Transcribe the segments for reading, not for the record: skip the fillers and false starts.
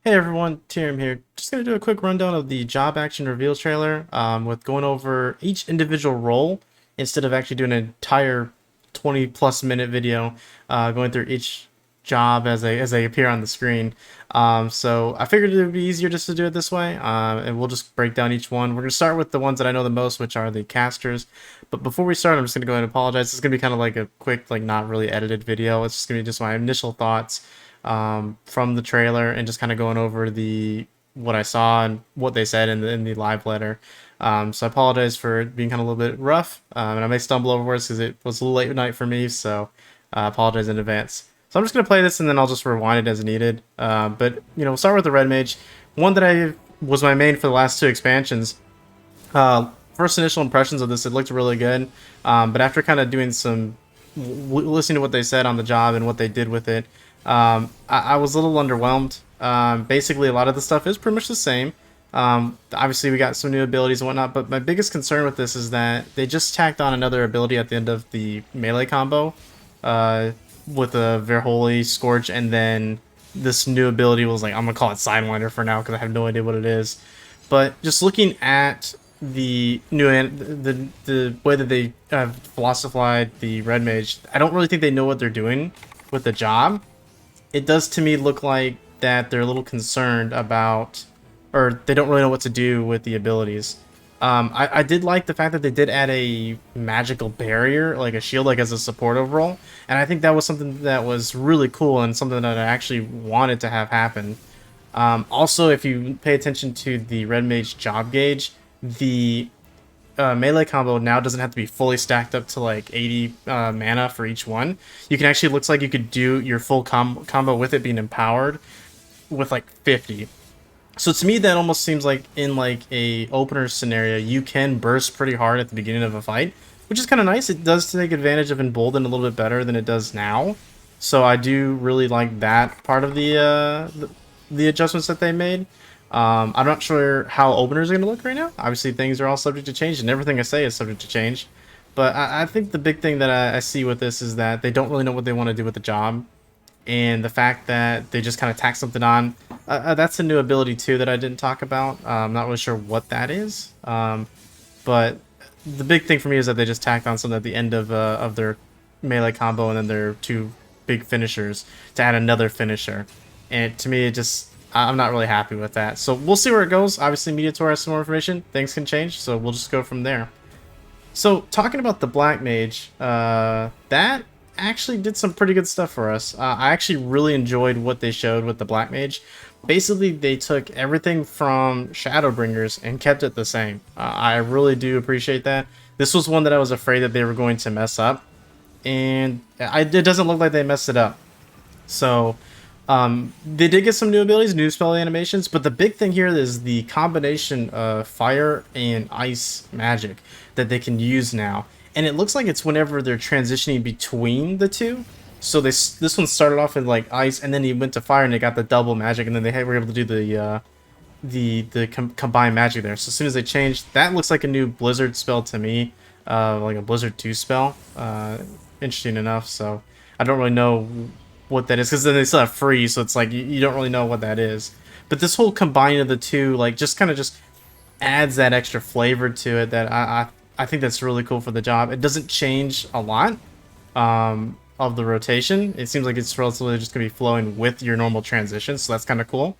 Hey everyone, Tyrion here. Just gonna do a quick rundown of the job action reveal trailer, with going over each individual role instead of actually doing an entire 20 plus minute video, going through each job as they appear on the screen. So I figured it would be easier just to do it this way, and we'll just break down each one. We're gonna start with the ones that I know the most, which are the casters. But before we start, I'm just gonna go ahead and apologize. It's gonna be kind of like a quick, like not really edited video. It's just gonna be just my initial thoughts from the trailer and just kind of going over the what I saw and what they said in the live letter. So I apologize for being kind of a little bit rough, and I may stumble over words because it was a little late at night for me. So I apologize in advance. So I'm just gonna play this and then I'll just rewind it as needed. But we'll start with the red mage, one that I was my main for the last two expansions. First initial impressions of this, it looked really good, but after kind of doing some listening to what they said on the job and what they did with it, I was a little underwhelmed. Basically, a lot of the stuff is pretty much the same. Obviously, we got some new abilities and whatnot, but my biggest concern with this is that they just tacked on another ability at the end of the melee combo, with a Verholy Scorch, and then this new ability was like, I'm gonna call it Sidewinder for now because I have no idea what it is. But just looking at the new the way that they have philosophized the red mage, I don't really think they know what they're doing with the job. It does to me look like that they're a little concerned about, or they don't really know what to do with the abilities. I did like the fact that they did add a magical barrier, like a shield, like as a support overall, and I think that was something that was really cool and something that I actually wanted to have happen. Also, if you pay attention to the red mage job gauge, the melee combo now doesn't have to be fully stacked up to like 80 mana for each one. You can actually, looks like you could do your full combo with it being empowered with like 50. So to me, that almost seems like in like a opener scenario, you can burst pretty hard at the beginning of a fight, which is kind of nice. It does take advantage of Embolden a little bit better than it does now. So I do really like that part of the adjustments that they made. I'm not sure how openers are going to look right now. Obviously, things are all subject to change, and everything I say is subject to change. But I think the big thing that I see with this is that they don't really know what they want to do with the job. And the fact that they just kind of tack something on, that's a new ability too that I didn't talk about. I'm not really sure what that is. But the big thing for me is that they just tacked on something at the end of their melee combo and then their two big finishers to add another finisher. And to me, it just, I'm not really happy with that. So we'll see where it goes. Obviously, Mediator has some more information. Things can change, so we'll just go from there. So talking about the Black Mage, that actually did some pretty good stuff for us. I actually really enjoyed what they showed with the Black Mage. Basically, they took everything from Shadowbringers and kept it the same. I really do appreciate that. This was one that I was afraid that they were going to mess up, and it doesn't look like they messed it up. So they did get some new abilities, new spell animations, but the big thing here is the combination of fire and ice magic that they can use now. And it looks like it's whenever they're transitioning between the two. So this one started off with like ice, and then he went to fire, and they got the double magic, and then they were able to do the combined magic there. So as soon as they changed, that looks like a new Blizzard spell to me, like a Blizzard 2 spell. Interesting enough. So I don't really know what that is, because then they still have freeze, so it's like you don't really know what that is. But this whole combining of the two, like, just kind of just adds that extra flavor to it that I think that's really cool for the job. It doesn't change a lot of the rotation. It seems like it's relatively just gonna be flowing with your normal transitions, so that's kind of cool.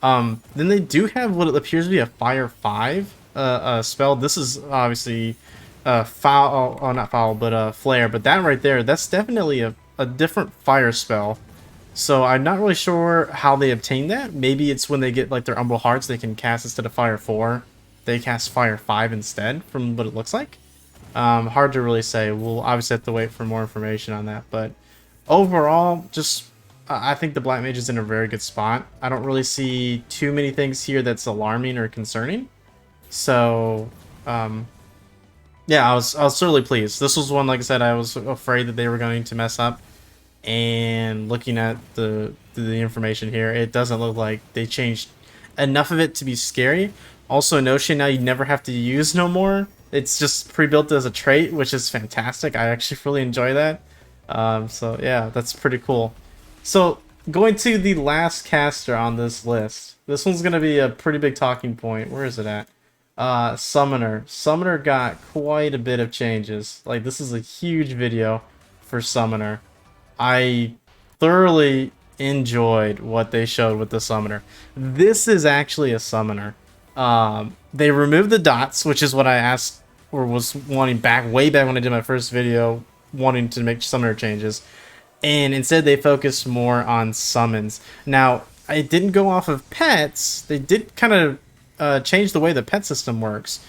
Then they do have what appears to be a Fire 5 spell. This is obviously foul, oh not foul, but flare. But that right there, that's definitely a different fire spell. So I'm not really sure how they obtain that. Maybe it's when they get like their Umbral Hearts, they can cast, instead of Fire 4, they cast Fire 5 instead, from what it looks like. Hard to really say. We'll obviously have to wait for more information on that. But overall, just I think the Black Mage is in a very good spot. I don't really see too many things here that's alarming or concerning. So yeah, I was certainly pleased. This was one, like I said, I was afraid that they were going to mess up. And looking at the information here, it doesn't look like they changed enough of it to be scary. Also, Notion now you never have to use no more. It's just pre-built as a trait, which is fantastic. I actually really enjoy that. So yeah, that's pretty cool. So going to the last caster on this list. This one's gonna be a pretty big talking point. Where is it at? Summoner. Summoner got quite a bit of changes. Like, this is a huge video for Summoner. I thoroughly enjoyed what they showed with the Summoner. This is actually a Summoner. They removed the dots, which is what I asked or was wanting back way back when I did my first video, wanting to make Summoner changes. And instead they focused more on summons. Now, I didn't go off of pets. They did kind of change the way the pet system works.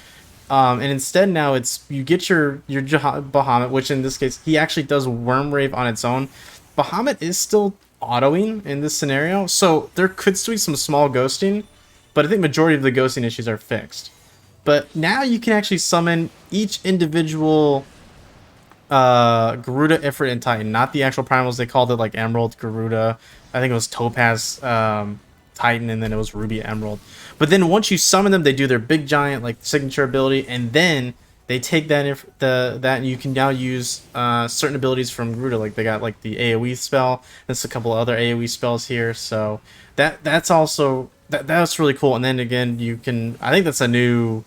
And instead now it's you get your Bahamut, which in this case he actually does Worm Rave on its own. Bahamut is still autoing in this scenario, so there could still be some small ghosting, but I think majority of the ghosting issues are fixed. But now you can actually summon each individual Garuda, Ifrit, and Titan, not the actual primals. They called it like Emerald, Garuda. I think it was Topaz, Titan, and then it was Ruby, Emerald. But then once you summon them, they do their big giant like signature ability, and then they take that that and you can now use certain abilities from Garuda. Like they got like the AOE spell. There's a couple of other AOE spells here, so that's also that's really cool. And then again, you can I think that's a new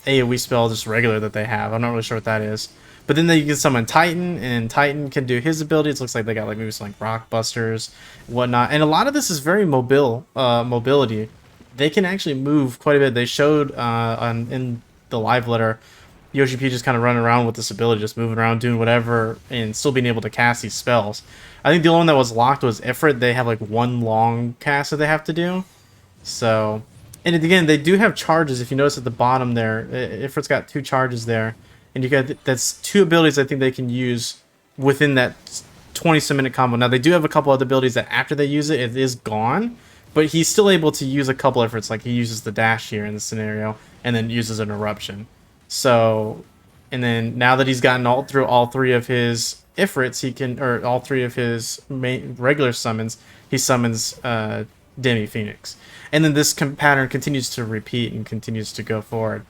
AOE spell, just regular that they have. I'm not really sure what that is. But then you can summon Titan, and Titan can do his abilities. Looks like they got like maybe some like rock busters, whatnot. And a lot of this is very mobility. They can actually move quite a bit. They showed in the live letter, Yoshi P just kind of running around with this ability, just moving around, doing whatever, and still being able to cast these spells. I think the only one that was locked was Ifrit. They have like one long cast that they have to do. So, and again, they do have charges. If you notice at the bottom there, Ifrit's got 2 charges there. And you got that's 2 abilities I think they can use within that 20-some minute combo. Now they do have a couple other abilities that after they use it, it is gone, but he's still able to use a couple efforts. Like he uses the dash here in this scenario, and then uses an eruption. So, and then now that he's gotten through all 3 of his Ifrits, he can, or all 3 of his regular summons, he summons Demi Phoenix, and then this pattern continues to repeat and continues to go forward.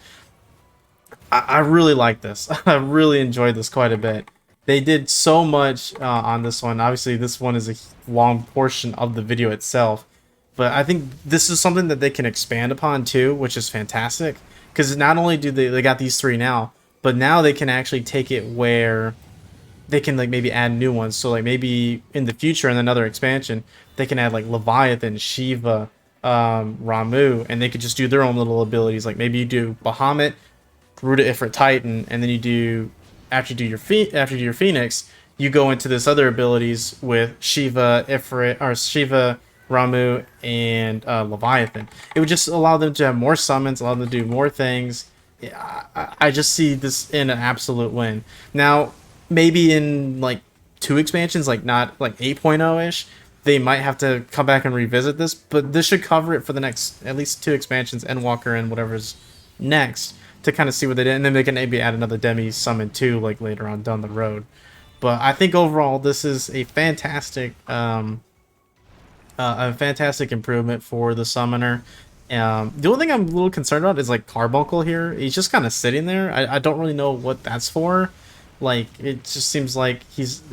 I really like this. I really enjoyed this quite a bit. They did so much on this one. Obviously, this one is a long portion of the video itself. But I think this is something that they can expand upon too, which is fantastic. Because not only do they got these 3 now, but now they can actually take it where they can like maybe add new ones. So like maybe in the future in another expansion, they can add like Leviathan, Shiva, Ramu, and they could just do their own little abilities. Like maybe you do Bahamut, Garuda, Ifrit, Titan, and then you do after you do your Phoenix, you go into this other abilities with Shiva, Ifrit, or Shiva, Ramu, and Leviathan. It would just allow them to have more summons, allow them to do more things. I just see this in an absolute win. Now, maybe in like 2 expansions, like not like 8.0-ish, they might have to come back and revisit this, but this should cover it for the next at least 2 expansions, Endwalker and whatever's next, to kind of see what they did, and then they can maybe add another demi summon too, like later on down the road. But I think overall this is a fantastic improvement for the summoner. The only thing I'm a little concerned about is like Carbuncle here. He's just kind of sitting there. I don't really know what that's for. Like, it just seems like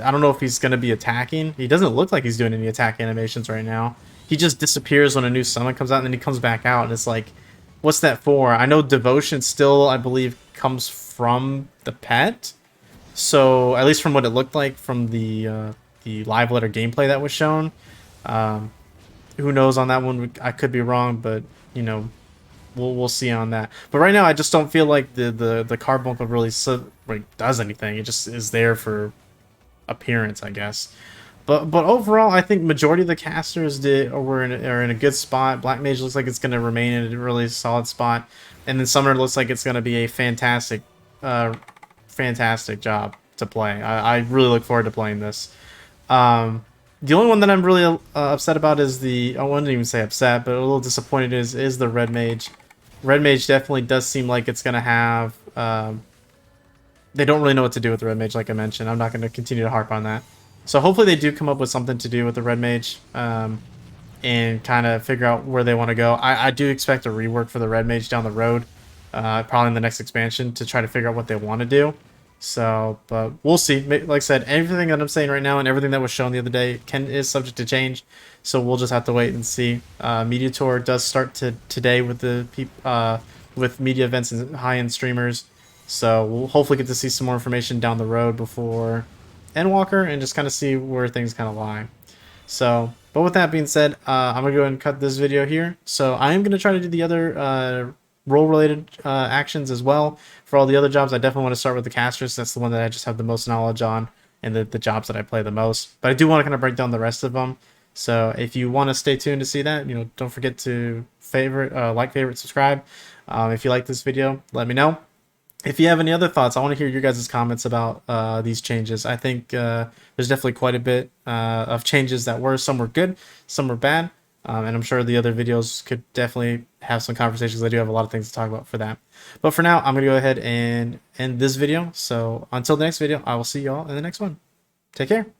I don't know if he's going to be attacking. He doesn't look like he's doing any attack animations right now. He just disappears when a new summon comes out, and then he comes back out, and it's like, what's that for? I know Devotion still, I believe, comes from the pet. So, at least from what it looked like from the live letter gameplay that was shown. Who knows on that one? I could be wrong, but, you know, we'll see on that. But right now, I just don't feel like the Carbuncle really does anything. It just is there for appearance, I guess. But overall, I think majority of the casters are in a good spot. Black Mage looks like it's going to remain in a really solid spot, and then Summoner looks like it's going to be a fantastic job to play. I really look forward to playing this. The only one that I'm really upset about is I wouldn't even say upset, but a little disappointed is the Red Mage. Red Mage definitely does seem like it's going to have... they don't really know what to do with the Red Mage, like I mentioned. I'm not going to continue to harp on that. So hopefully they do come up with something to do with the Red Mage and kind of figure out where they want to go. I do expect a rework for the Red Mage down the road, probably in the next expansion, to try to figure out what they want to do. So, but we'll see. Like I said, everything that I'm saying right now and everything that was shown the other day is subject to change. So we'll just have to wait and see. Media tour does start today with the with media events and high-end streamers. So we'll hopefully get to see some more information down the road before Endwalker and just kind of see where things kind of lie. So, but with that being said, I'm gonna go ahead and cut this video here. So I am gonna try to do the other role-related actions as well. For all the other jobs, I definitely want to start with the casters. That's the one that I just have the most knowledge on, and the jobs that I play the most. But I do want to kind of break down the rest of them. So if you want to stay tuned to see that, don't forget to favorite, subscribe. If you like this video, let me know. If you have any other thoughts, I want to hear your guys' comments about these changes. I think there's definitely quite a bit of changes some were good, some were bad, and I'm sure the other videos could definitely have some conversations. I do have a lot of things to talk about for that. But for now, I'm going to go ahead and end this video. So until the next video, I will see y'all in the next one. Take care.